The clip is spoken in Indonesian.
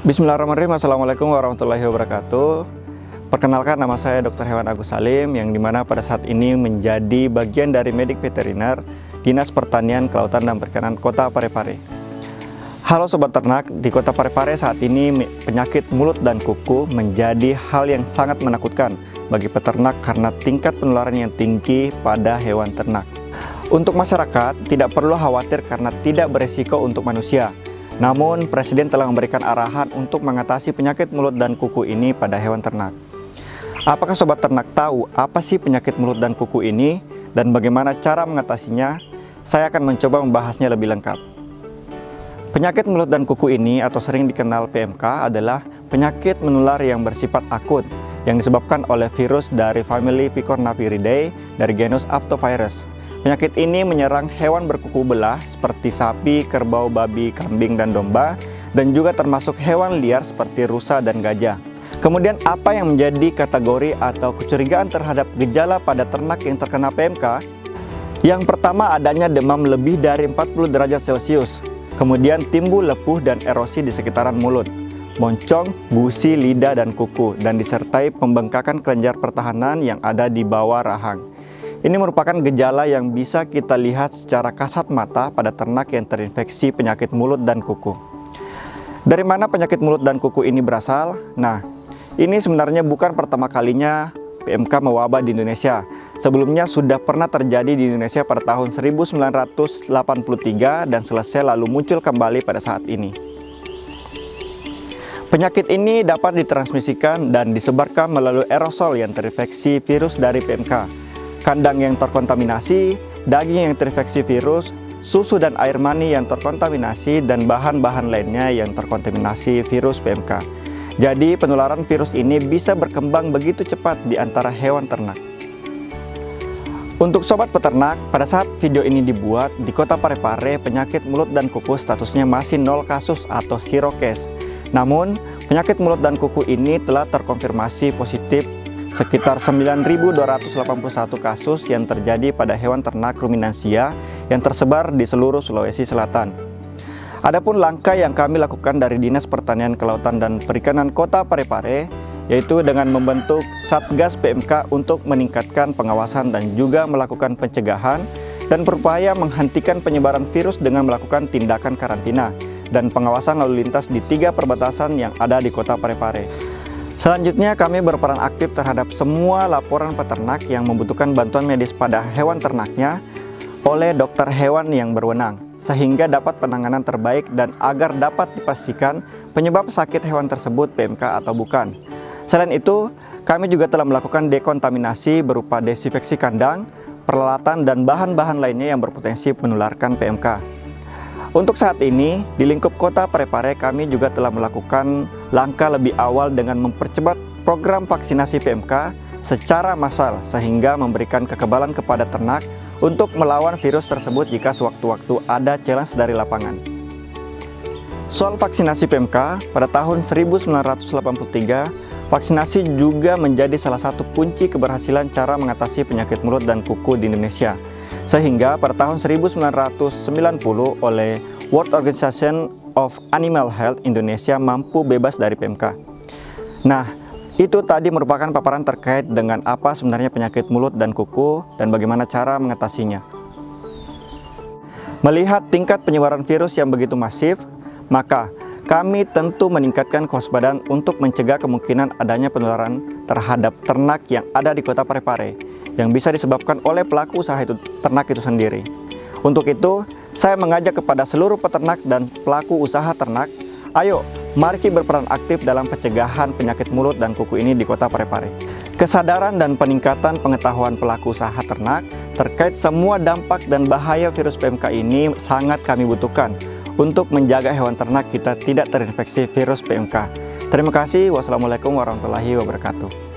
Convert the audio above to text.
Bismillahirrahmanirrahim. Assalamualaikum warahmatullahi wabarakatuh. Perkenalkan, nama saya Dr. Hewan Agus Salim, yang dimana pada saat ini menjadi bagian dari medik veteriner Dinas Pertanian, Kelautan dan Perikanan Kota Parepare. Halo Sobat Ternak, di Kota Parepare saat ini penyakit mulut dan kuku menjadi hal yang sangat menakutkan bagi peternak karena tingkat penularan yang tinggi pada hewan ternak. Untuk masyarakat, tidak perlu khawatir karena tidak beresiko untuk manusia. Namun, Presiden telah memberikan arahan untuk mengatasi penyakit mulut dan kuku ini pada hewan ternak. Apakah Sobat Ternak tahu apa sih penyakit mulut dan kuku ini dan bagaimana cara mengatasinya? Saya akan mencoba membahasnya lebih lengkap. Penyakit mulut dan kuku ini atau sering dikenal PMK adalah penyakit menular yang bersifat akut yang disebabkan oleh virus dari famili Picornaviridae dari genus Aptovirus. Penyakit ini menyerang hewan berkuku belah seperti sapi, kerbau, babi, kambing, dan domba, dan juga termasuk hewan liar seperti rusa dan gajah. Kemudian apa yang menjadi kategori atau kecurigaan terhadap gejala pada ternak yang terkena PMK? Yang pertama, adanya demam lebih dari 40 derajat Celcius. Kemudian timbul lepuh dan erosi di sekitaran mulut, moncong, gusi, lidah, dan kuku, dan disertai pembengkakan kelenjar pertahanan yang ada di bawah rahang. Ini merupakan gejala yang bisa kita lihat secara kasat mata pada ternak yang terinfeksi penyakit mulut dan kuku. Dari mana penyakit mulut dan kuku ini berasal? Nah, ini sebenarnya bukan pertama kalinya PMK mewabah di Indonesia. Sebelumnya sudah pernah terjadi di Indonesia pada tahun 1983 dan selesai lalu muncul kembali pada saat ini. Penyakit ini dapat ditransmisikan dan disebarkan melalui aerosol yang terinfeksi virus dari PMK. Kandang yang terkontaminasi, daging yang terinfeksi virus, susu dan air mani yang terkontaminasi, dan bahan-bahan lainnya yang terkontaminasi virus PMK. Jadi penularan virus ini bisa berkembang begitu cepat di antara hewan ternak. Untuk sobat peternak, pada saat video ini dibuat, di Kota Parepare penyakit mulut dan kuku statusnya masih 0 kasus atau zero case. Namun, penyakit mulut dan kuku ini telah terkonfirmasi positif sekitar 9.281 kasus yang terjadi pada hewan ternak ruminansia yang tersebar di seluruh Sulawesi Selatan. Adapun langkah yang kami lakukan dari Dinas Pertanian, Kelautan dan Perikanan Kota Parepare, yaitu dengan membentuk Satgas PMK untuk meningkatkan pengawasan dan juga melakukan pencegahan dan berupaya menghentikan penyebaran virus dengan melakukan tindakan karantina dan pengawasan lalu lintas di 3 perbatasan yang ada di Kota Parepare. Selanjutnya, kami berperan aktif terhadap semua laporan peternak yang membutuhkan bantuan medis pada hewan ternaknya oleh dokter hewan yang berwenang, sehingga dapat penanganan terbaik dan agar dapat dipastikan penyebab sakit hewan tersebut PMK atau bukan. Selain itu, kami juga telah melakukan dekontaminasi berupa desinfeksi kandang, peralatan, dan bahan-bahan lainnya yang berpotensi menularkan PMK. Untuk saat ini, di lingkup Kota Parepare kami juga telah melakukan langkah lebih awal dengan mempercepat program vaksinasi PMK secara massal sehingga memberikan kekebalan kepada ternak untuk melawan virus tersebut jika sewaktu-waktu ada challenge dari lapangan. Soal vaksinasi PMK, pada tahun 1983, vaksinasi juga menjadi salah satu kunci keberhasilan cara mengatasi penyakit mulut dan kuku di Indonesia. Sehingga pada tahun 1990 oleh World Organization of Animal Health Indonesia mampu bebas dari PMK. Nah, itu tadi merupakan paparan terkait dengan apa sebenarnya penyakit mulut dan kuku dan bagaimana cara mengatasinya. Melihat tingkat penyebaran virus yang begitu masif, maka kami tentu meningkatkan kewaspadaan untuk mencegah kemungkinan adanya penularan terhadap ternak yang ada di Kota Parepare yang bisa disebabkan oleh pelaku usaha ternak itu sendiri. Untuk itu, saya mengajak kepada seluruh peternak dan pelaku usaha ternak, ayo mari berperan aktif dalam pencegahan penyakit mulut dan kuku ini di Kota Parepare. Kesadaran dan peningkatan pengetahuan pelaku usaha ternak terkait semua dampak dan bahaya virus PMK ini sangat kami butuhkan untuk menjaga hewan ternak kita tidak terinfeksi virus PMK. Terima kasih. Wassalamualaikum warahmatullahi wabarakatuh.